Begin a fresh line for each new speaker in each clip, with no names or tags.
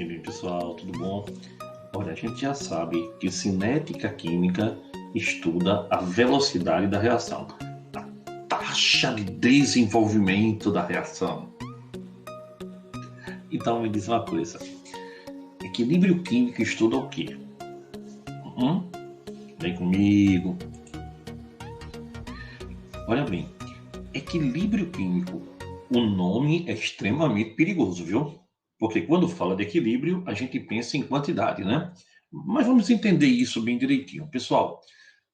E aí, bem, pessoal, tudo bom? Olha, a gente já sabe que cinética química estuda a velocidade da reação, a taxa de desenvolvimento da reação. Então, me diz uma coisa: equilíbrio químico estuda o quê? Vem comigo. Olha bem, equilíbrio químico, o nome é extremamente perigoso, viu? Porque quando fala de equilíbrio, a gente pensa em quantidade, né? Mas vamos entender isso bem direitinho. Pessoal,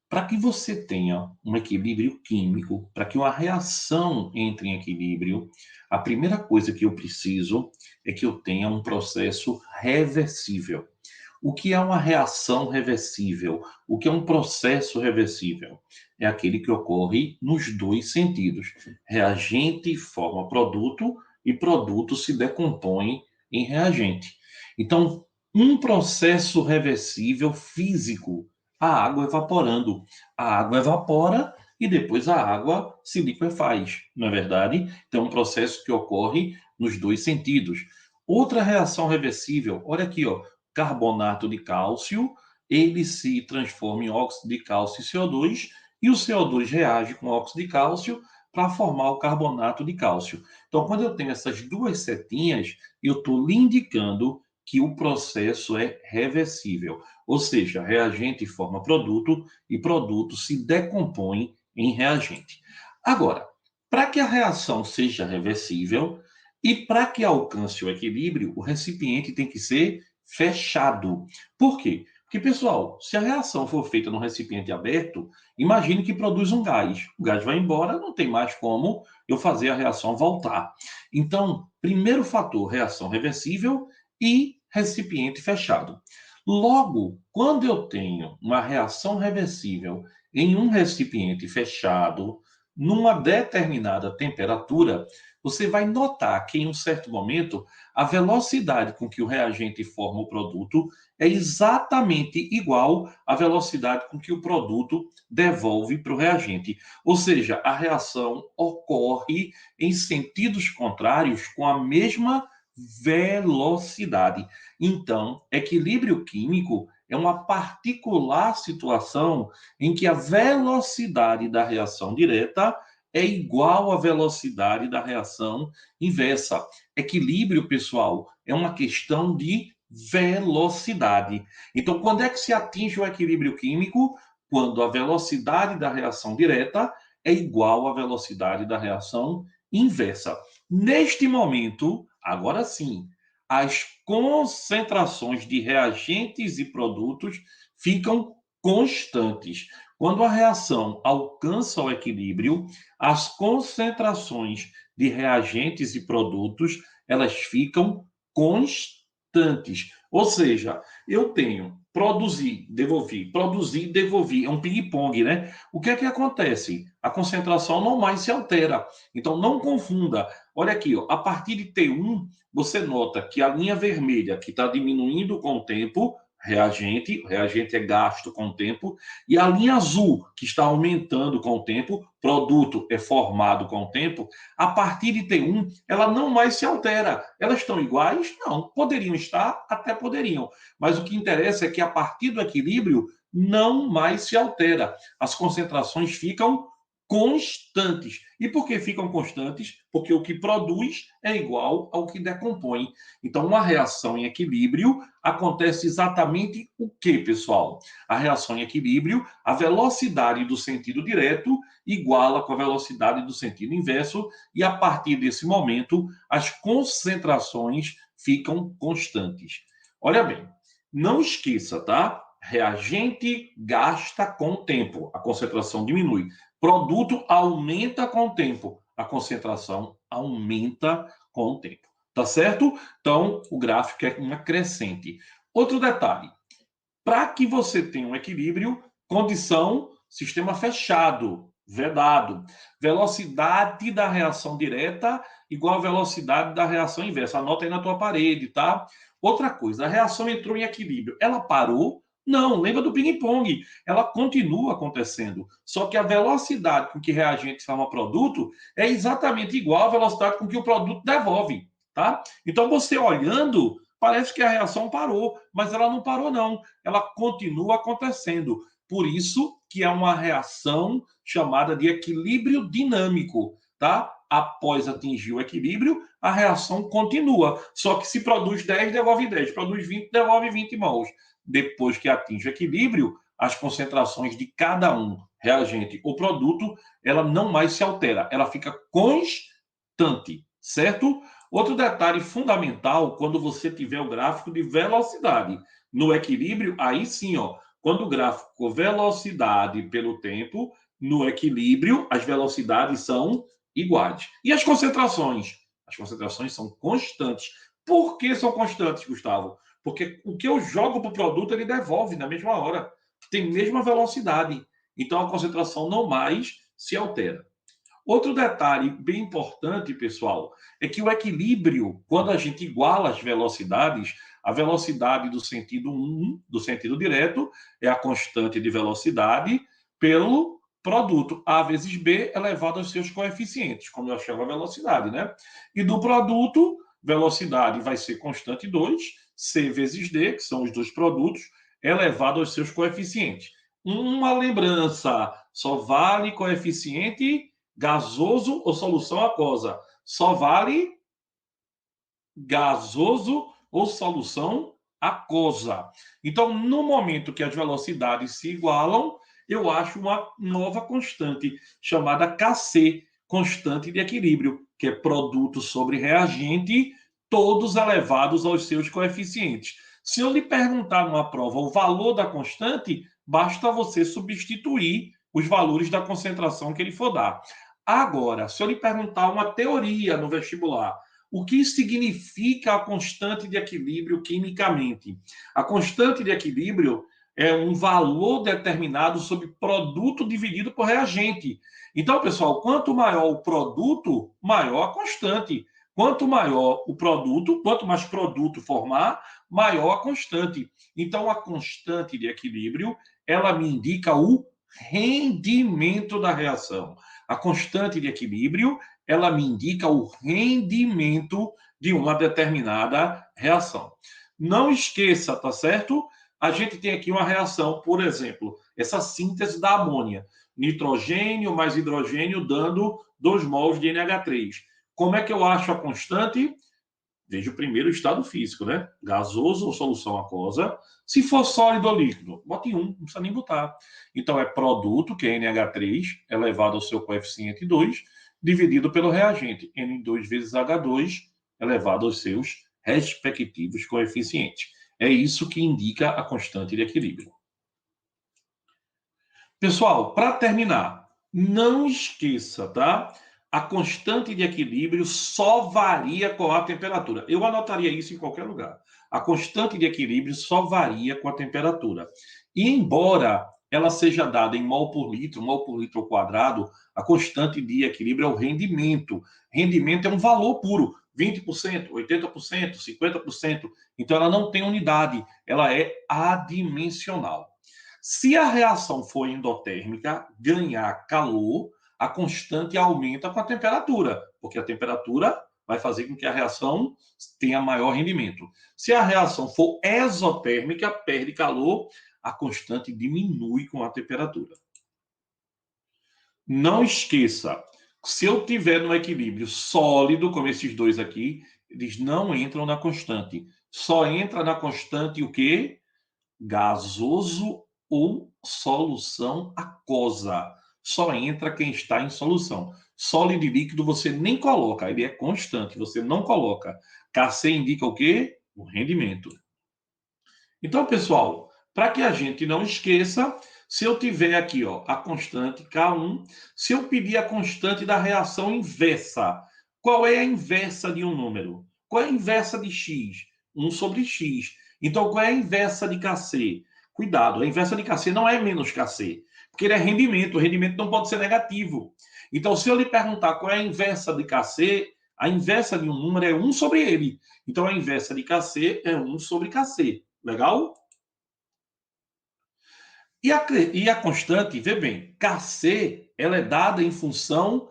para que você tenha um equilíbrio químico, para que uma reação entre em equilíbrio, a primeira coisa que eu preciso é que eu tenha um processo reversível. O que é uma reação reversível? O que é um processo reversível? É aquele que ocorre nos dois sentidos. Reagente forma produto e produto se decompõe em reagente. Então, um processo reversível físico, a água evaporando. A água evapora e depois a água se liquefaz, não é verdade? Então, é um processo que ocorre nos dois sentidos. Outra reação reversível, olha aqui, ó, carbonato de cálcio, ele se transforma em óxido de cálcio e CO2, e o CO2 reage com óxido de cálcio para formar o carbonato de cálcio. Então, quando eu tenho essas duas setinhas, eu estou lhe indicando que o processo é reversível, ou seja, reagente forma produto e produto se decompõe em reagente. Agora, para que a reação seja reversível e para que alcance o equilíbrio, o recipiente tem que ser fechado. Por quê? Porque, pessoal, se a reação for feita num recipiente aberto, imagine que produz um gás. O gás vai embora, não tem mais como eu fazer a reação voltar. Então, primeiro fator, reação reversível e recipiente fechado. Logo, quando eu tenho uma reação reversível em um recipiente fechado, numa determinada temperatura, você vai notar que em um certo momento a velocidade com que o reagente forma o produto é exatamente igual à velocidade com que o produto devolve para o reagente. Ou seja, a reação ocorre em sentidos contrários com a mesma velocidade. Então, equilíbrio químico é uma particular situação em que a velocidade da reação direta é igual à velocidade da reação inversa. Equilíbrio, pessoal, é uma questão de velocidade. Então, quando é que se atinge o equilíbrio químico? Quando a velocidade da reação direta é igual à velocidade da reação inversa. Neste momento, agora sim, as concentrações de reagentes e produtos ficam constantes. Quando a reação alcança o equilíbrio, as concentrações de reagentes e produtos, elas ficam constantes. Ou seja, eu tenho produzir, devolver, é um ping-pong, né? O que é que acontece? A concentração não mais se altera. Então, não confunda. Olha aqui, ó, a partir de T1, você nota que a linha vermelha, que está diminuindo com o tempo, o reagente é gasto com o tempo, e a linha azul, que está aumentando com o tempo, produto é formado com o tempo, a partir de T1, ela não mais se altera. Elas estão iguais? Não. Poderiam estar? Até poderiam. Mas o que interessa é que a partir do equilíbrio, não mais se altera. As concentrações ficam constantes. E por que ficam constantes? Porque o que produz é igual ao que decompõe. Então, uma reação em equilíbrio acontece exatamente o que, pessoal? A reação em equilíbrio, a velocidade do sentido direto iguala com a velocidade do sentido inverso, e a partir desse momento, as concentrações ficam constantes. Olha bem, não esqueça, tá? Reagente gasta com o tempo, a concentração diminui. Produto aumenta com o tempo, a concentração aumenta com o tempo. Tá certo? Então, o gráfico é uma crescente. Outro detalhe: para que você tenha um equilíbrio, condição, sistema fechado, vedado. Velocidade da reação direta igual à velocidade da reação inversa. Anota aí na tua parede, tá? Outra coisa, a reação entrou em equilíbrio. Ela parou? Não, lembra do ping-pong. Ela continua acontecendo. Só que a velocidade com que reagente forma produto é exatamente igual à velocidade com que o produto devolve, tá? Então, você olhando, parece que a reação parou, mas ela não parou, não. Ela continua acontecendo. Por isso que é uma reação chamada de equilíbrio dinâmico, tá? Após atingir o equilíbrio, a reação continua. Só que se produz 10, devolve 10. Produz 20, devolve 20 mols. Depois que atinge o equilíbrio, as concentrações de cada um, reagente ou produto, ela não mais se altera. Ela fica constante, certo? Outro detalhe fundamental, quando você tiver o gráfico de velocidade no equilíbrio, aí sim, ó, quando o gráfico velocidade pelo tempo, no equilíbrio, as velocidades são iguais. E as concentrações? As concentrações são constantes. Por que são constantes, Gustavo? Porque o que eu jogo para o produto, ele devolve na mesma hora. Tem mesma velocidade. Então, a concentração não mais se altera. Outro detalhe bem importante, pessoal, é que o equilíbrio, quando a gente iguala as velocidades, a velocidade do sentido 1, do sentido direto, é a constante de velocidade pelo produto A vezes B elevado aos seus coeficientes, como eu chamo a velocidade, né? E do produto, velocidade vai ser constante 2, C vezes D, que são os dois produtos, elevado aos seus coeficientes. Uma lembrança, só vale coeficiente gasoso ou solução aquosa. Só vale gasoso ou solução aquosa. Então, no momento que as velocidades se igualam, eu acho uma nova constante chamada Kc, constante de equilíbrio, que é produto sobre reagente, todos elevados aos seus coeficientes. Se eu lhe perguntar numa prova o valor da constante, basta você substituir os valores da concentração que ele for dar. Agora, se eu lhe perguntar uma teoria no vestibular, o que significa a constante de equilíbrio quimicamente? A constante de equilíbrio é um valor determinado sobre produto dividido por reagente. Então, pessoal, quanto maior o produto, maior a constante. Quanto maior o produto, quanto mais produto formar, maior a constante. Então, a constante de equilíbrio, ela me indica o rendimento da reação. A constante de equilíbrio, ela me indica o rendimento de uma determinada reação. Não esqueça, tá certo? A gente tem aqui uma reação, por exemplo, essa síntese da amônia. Nitrogênio mais hidrogênio dando 2 mols de NH3. Como é que eu acho a constante? Veja o primeiro estado físico, né? Gasoso ou solução aquosa. Se for sólido ou líquido, bote 1, não precisa nem botar. Então, é produto, que é NH3, elevado ao seu coeficiente 2, dividido pelo reagente, N2 vezes H2, elevado aos seus respectivos coeficientes. É isso que indica a constante de equilíbrio. Pessoal, para terminar, não esqueça, tá? A constante de equilíbrio só varia com a temperatura. Eu anotaria isso em qualquer lugar. A constante de equilíbrio só varia com a temperatura. E embora ela seja dada em mol por litro ao quadrado, a constante de equilíbrio é o rendimento. Rendimento é um valor puro, 20%, 80%, 50%. Então ela não tem unidade, ela é adimensional. Se a reação for endotérmica, ganhar calor, a constante aumenta com a temperatura, porque a temperatura vai fazer com que a reação tenha maior rendimento. Se a reação for exotérmica, perde calor, a constante diminui com a temperatura. Não esqueça, se eu tiver no equilíbrio sólido, como esses dois aqui, eles não entram na constante. Só entra na constante o quê? Gasoso ou solução aquosa. Só entra quem está em solução. Sólido e líquido você nem coloca, ele é constante, você não coloca. Kc indica o quê? O rendimento. Então, pessoal, para que a gente não esqueça, se eu tiver aqui, ó, a constante K1, se eu pedir a constante da reação inversa, qual é a inversa de um número? Qual é a inversa de x? 1 sobre x. Então, qual é a inversa de Kc? Cuidado, a inversa de Kc não é menos Kc, porque ele é rendimento, o rendimento não pode ser negativo. Então, se eu lhe perguntar qual é a inversa de Kc, a inversa de um número é 1 sobre ele. Então, a inversa de Kc é 1 sobre Kc. Legal? E a constante, vê bem, Kc, ela é dada em função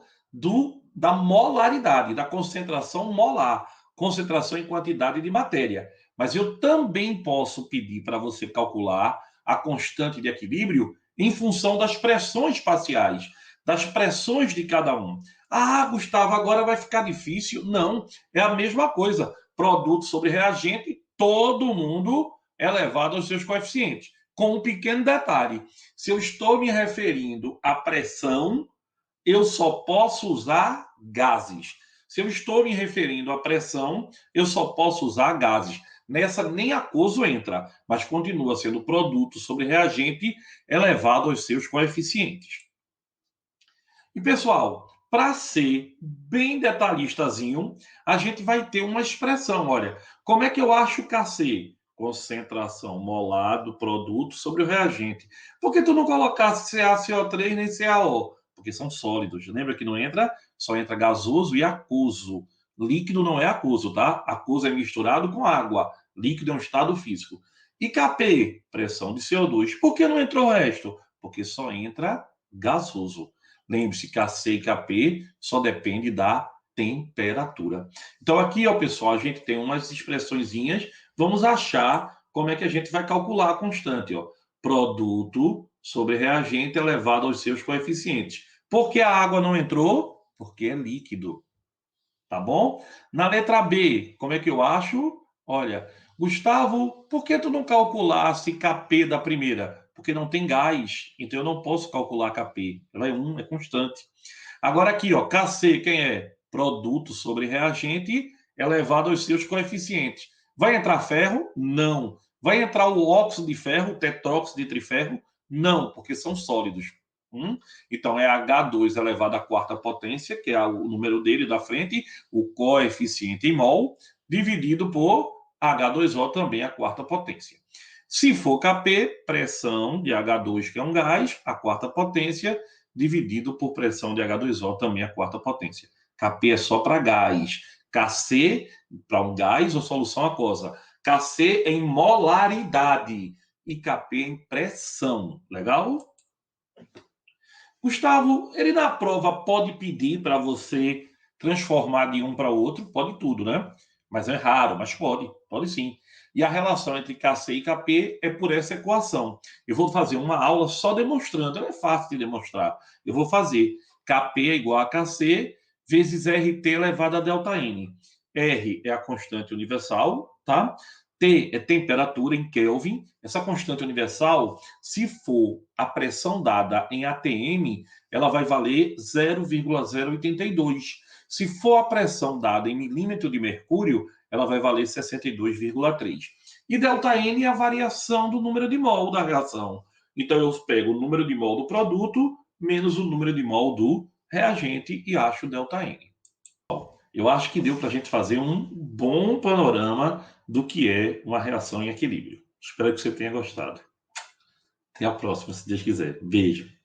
da molaridade, da concentração molar, concentração em quantidade de matéria. Mas eu também posso pedir para você calcular a constante de equilíbrio em função das pressões parciais, das pressões de cada um. Ah, Gustavo, agora vai ficar difícil. Não, é a mesma coisa. Produto sobre reagente, todo mundo elevado aos seus coeficientes. Com um pequeno detalhe: se eu estou me referindo à pressão, eu só posso usar gases. Se eu estou me referindo à pressão, eu só posso usar gases. Nessa nem aquoso entra, mas continua sendo produto sobre reagente elevado aos seus coeficientes. E pessoal, para ser bem detalhistazinho, a gente vai ter uma expressão. Olha, como é que eu acho Kc? Concentração molar do produto sobre o reagente. Por que tu não colocasse CaCO3 nem CaO? Porque são sólidos. Lembra que não entra? Só entra gasoso e aquoso. Líquido não é aquoso, tá? Aquoso é misturado com água. Líquido é um estado físico. E Kp? Pressão de CO2. Por que não entrou o resto? Porque só entra gasoso. Lembre-se que Kc e Kp só depende da temperatura. Então aqui, ó, pessoal, a gente tem umas expressõezinhas. Vamos achar como é que a gente vai calcular a constante, ó. Produto sobre reagente elevado aos seus coeficientes. Por que a água não entrou? Porque é líquido. Tá bom? Na letra B, como é que eu acho? Olha, Gustavo, por que tu não calculasse Kp da primeira? Porque não tem gás, então eu não posso calcular Kp. Ela é 1, é constante. Agora aqui, ó, Kc, quem é? Produto sobre reagente elevado aos seus coeficientes. Vai entrar ferro? Não. Vai entrar o óxido de ferro, o tetróxido de triferro? Não, porque são sólidos. Então é H2 elevado à quarta potência, que é o número dele da frente, o coeficiente em mol, dividido por H2O também à quarta potência. Se for Kp, pressão de H2, que é um gás, a quarta potência, dividido por pressão de H2O também à quarta potência. Kp é só para gás. Kc para um gás ou solução aquosa. Kc em molaridade e Kp em pressão. Legal? Gustavo, ele na prova pode pedir para você transformar de um para o outro? Pode tudo, né? Mas é raro, mas pode sim. E a relação entre Kc e Kp é por essa equação. Eu vou fazer uma aula só demonstrando, ela é fácil de demonstrar. Eu vou fazer Kp é igual a Kc vezes RT elevado a ΔN. R é a constante universal, tá? T é temperatura em Kelvin. Essa constante universal, se for a pressão dada em atm, ela vai valer 0,082. Se for a pressão dada em milímetro de mercúrio, ela vai valer 62,3. E ΔN é a variação do número de mol da reação. Então eu pego o número de mol do produto menos o número de mol do reagente e acho ΔN. Eu acho que deu para a gente fazer um bom panorama do que é uma reação em equilíbrio. Espero que você tenha gostado. Até a próxima, se Deus quiser. Beijo.